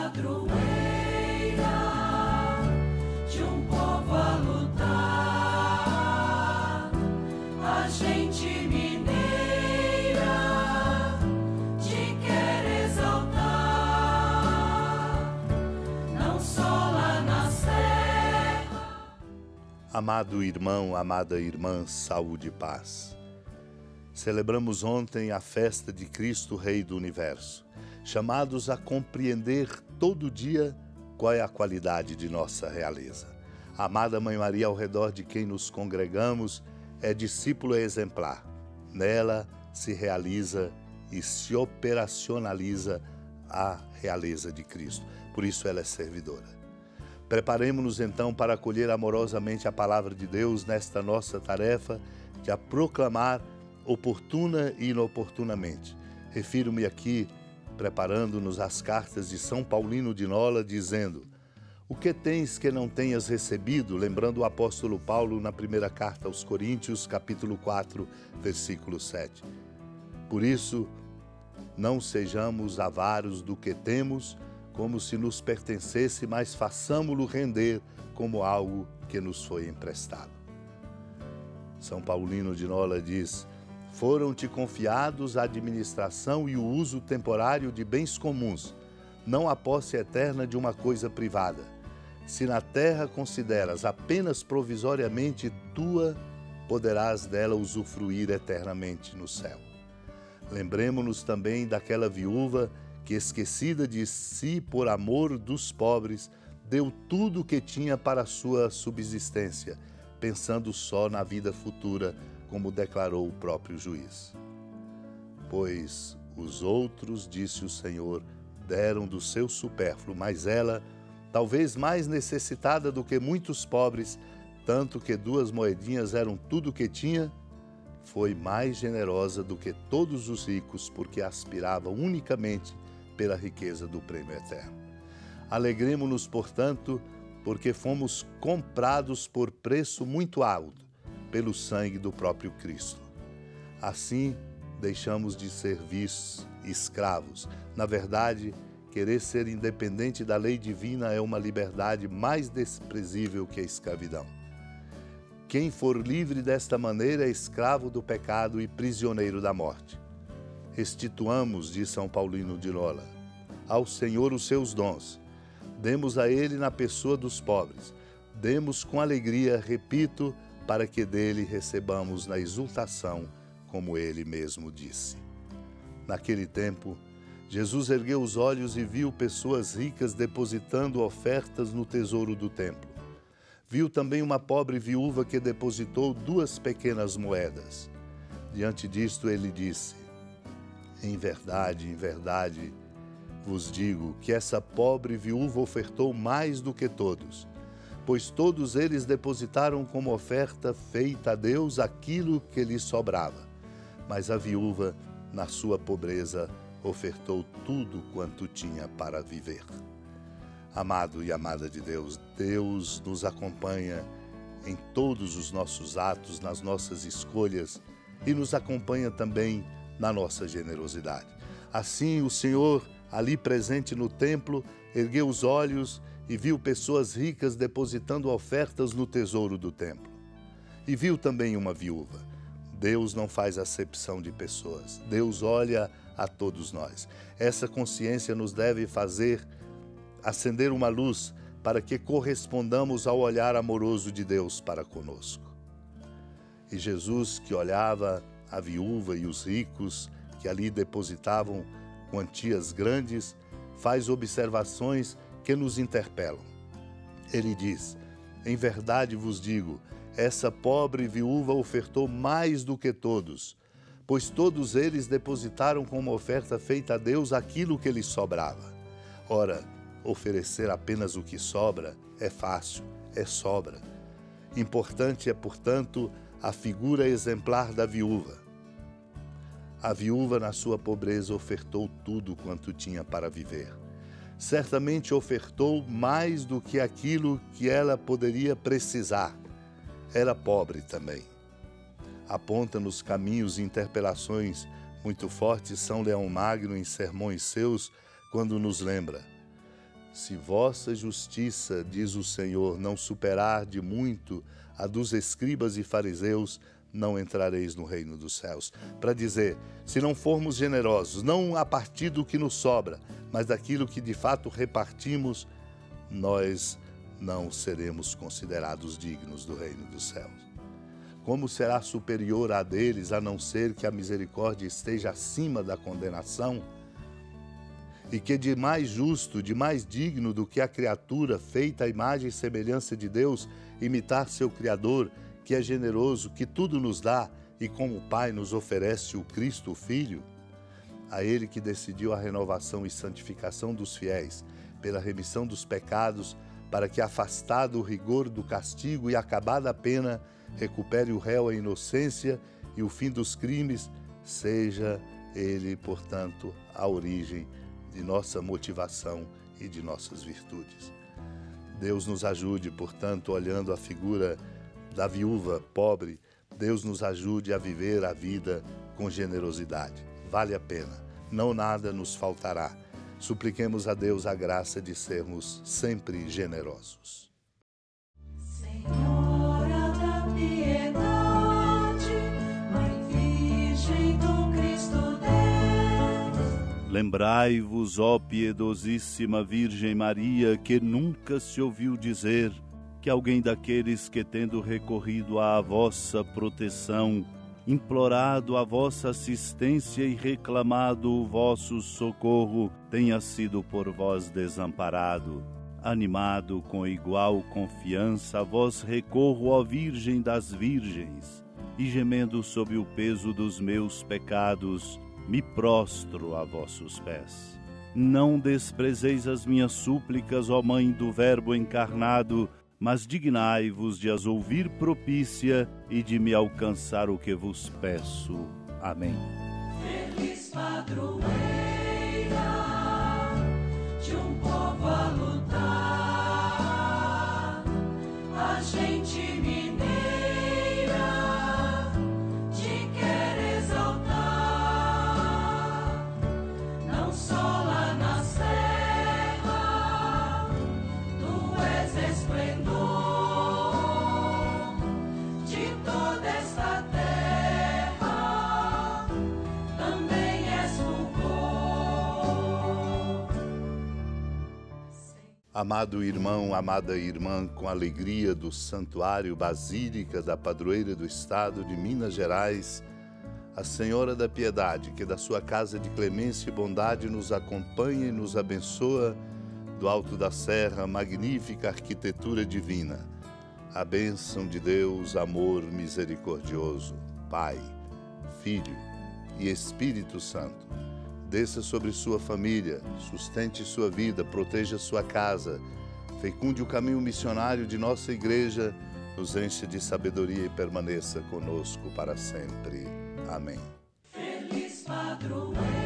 padroeira de um povo a lutar, a gente mineira te quer exaltar, não só lá na serra. Amado irmão, amada irmã, saúde e paz. Celebramos ontem a festa de Cristo, Rei do Universo, chamados a compreender todo dia qual é a qualidade de nossa realeza. A amada Mãe Maria, ao redor de quem nos congregamos, é discípula exemplar. Nela se realiza e se operacionaliza a realeza de Cristo. Por isso ela é servidora. Preparemo-nos então para acolher amorosamente a palavra de Deus nesta nossa tarefa de a proclamar oportuna e inoportunamente. Refiro-me aqui, preparando-nos as cartas de São Paulino de Nola, dizendo: o que tens que não tenhas recebido? Lembrando o apóstolo Paulo na primeira carta aos Coríntios, capítulo 4, versículo 7. Por isso, não sejamos avaros do que temos, como se nos pertencesse, mas façamo-lo render como algo que nos foi emprestado. São Paulino de Nola diz: foram-te confiados a administração e o uso temporário de bens comuns, não a posse eterna de uma coisa privada. Se na terra consideras apenas provisoriamente tua, poderás dela usufruir eternamente no céu. Lembremo-nos também daquela viúva que, esquecida de si por amor dos pobres, deu tudo o que tinha para a sua subsistência, pensando só na vida futura, como declarou o próprio juiz. Pois os outros, disse o Senhor, deram do seu supérfluo, mas ela, talvez mais necessitada do que muitos pobres, tanto que 2 moedinhas eram tudo o que tinha, foi mais generosa do que todos os ricos, porque aspirava unicamente pela riqueza do prêmio eterno. Alegremo-nos, portanto, porque fomos comprados por preço muito alto, pelo sangue do próprio Cristo. Assim, deixamos de ser vistos escravos. Na verdade, querer ser independente da lei divina é uma liberdade mais desprezível que a escravidão. Quem for livre desta maneira é escravo do pecado e prisioneiro da morte. Restituamos, diz São Paulino de Nola, ao Senhor os seus dons. Demos a Ele na pessoa dos pobres. Demos com alegria, repito, para que dele recebamos na exultação, como ele mesmo disse. Naquele tempo, Jesus ergueu os olhos e viu pessoas ricas depositando ofertas no tesouro do templo. Viu também uma pobre viúva que depositou 2 pequenas moedas. Diante disto, ele disse: em verdade, vos digo que essa pobre viúva ofertou mais do que todos, pois todos eles depositaram como oferta feita a Deus aquilo que lhes sobrava. Mas a viúva, na sua pobreza, ofertou tudo quanto tinha para viver. Amado e amada de Deus, Deus nos acompanha em todos os nossos atos, nas nossas escolhas e nos acompanha também na nossa generosidade. Assim, o Senhor, ali presente no templo, ergueu os olhos e viu pessoas ricas depositando ofertas no tesouro do templo. E viu também uma viúva. Deus não faz acepção de pessoas. Deus olha a todos nós. Essa consciência nos deve fazer acender uma luz para que correspondamos ao olhar amoroso de Deus para conosco. E Jesus, que olhava a viúva e os ricos que ali depositavam quantias grandes, faz observações que nos interpelam. Ele diz: em verdade vos digo, essa pobre viúva ofertou mais do que todos, pois todos eles depositaram como oferta feita a Deus aquilo que lhes sobrava. Ora, oferecer apenas o que sobra é fácil, é sobra. Importante é, portanto, a figura exemplar da viúva. A viúva, na sua pobreza, ofertou tudo quanto tinha para viver. Certamente ofertou mais do que aquilo que ela poderia precisar. Era pobre também. Aponta nos caminhos e interpelações muito fortes São Leão Magno em sermões seus, quando nos lembra: Se vossa justiça, diz o Senhor, não superar de muito a dos escribas e fariseus, não entrareis no reino dos céus. Para dizer, se não formos generosos, não a partir do que nos sobra, mas daquilo que de fato repartimos, nós não seremos considerados dignos do reino dos céus. Como será superior a deles, a não ser que a misericórdia esteja acima da condenação? E que de mais justo, de mais digno do que a criatura feita à imagem e semelhança de Deus, imitar seu Criador, que é generoso, que tudo nos dá e como Pai nos oferece o Cristo, o Filho? A Ele que decidiu a renovação e santificação dos fiéis, pela remissão dos pecados, para que, afastado o rigor do castigo e acabada a pena, recupere o réu a inocência e o fim dos crimes, seja Ele, portanto, a origem de nossa motivação e de nossas virtudes. Deus nos ajude, portanto, olhando a figura da viúva pobre, Deus nos ajude a viver a vida com generosidade. Vale a pena, não nada nos faltará. Supliquemos a Deus a graça de sermos sempre generosos. Senhora da piedade, Mãe Virgem do Cristo Deus. Lembrai-vos, ó piedosíssima Virgem Maria, que nunca se ouviu dizer que alguém daqueles que, tendo recorrido à vossa proteção, implorado a vossa assistência e reclamado o vosso socorro, tenha sido por vós desamparado. Animado com igual confiança, a vós recorro, ó Virgem das Virgens, e gemendo sob o peso dos meus pecados, me prostro a vossos pés. Não desprezeis as minhas súplicas, ó Mãe do Verbo encarnado, mas dignai-vos de as ouvir propícia e de me alcançar o que vos peço. Amém. Feliz padroeira de um povo a lutar, a gente mineira te quer exaltar, não só lá na serra, tu és esplendor de toda esta terra, também és fulgor. Amado irmão, amada irmã, com alegria do Santuário Basílica da Padroeira do Estado de Minas Gerais, a Senhora da Piedade, que da sua casa de clemência e bondade nos acompanha e nos abençoa, do alto da serra, magnífica arquitetura divina, a bênção de Deus, amor misericordioso, Pai, Filho e Espírito Santo, desça sobre sua família, sustente sua vida, proteja sua casa, fecunde o caminho missionário de nossa igreja, nos enche de sabedoria e permaneça conosco para sempre. Amém. Feliz padroeira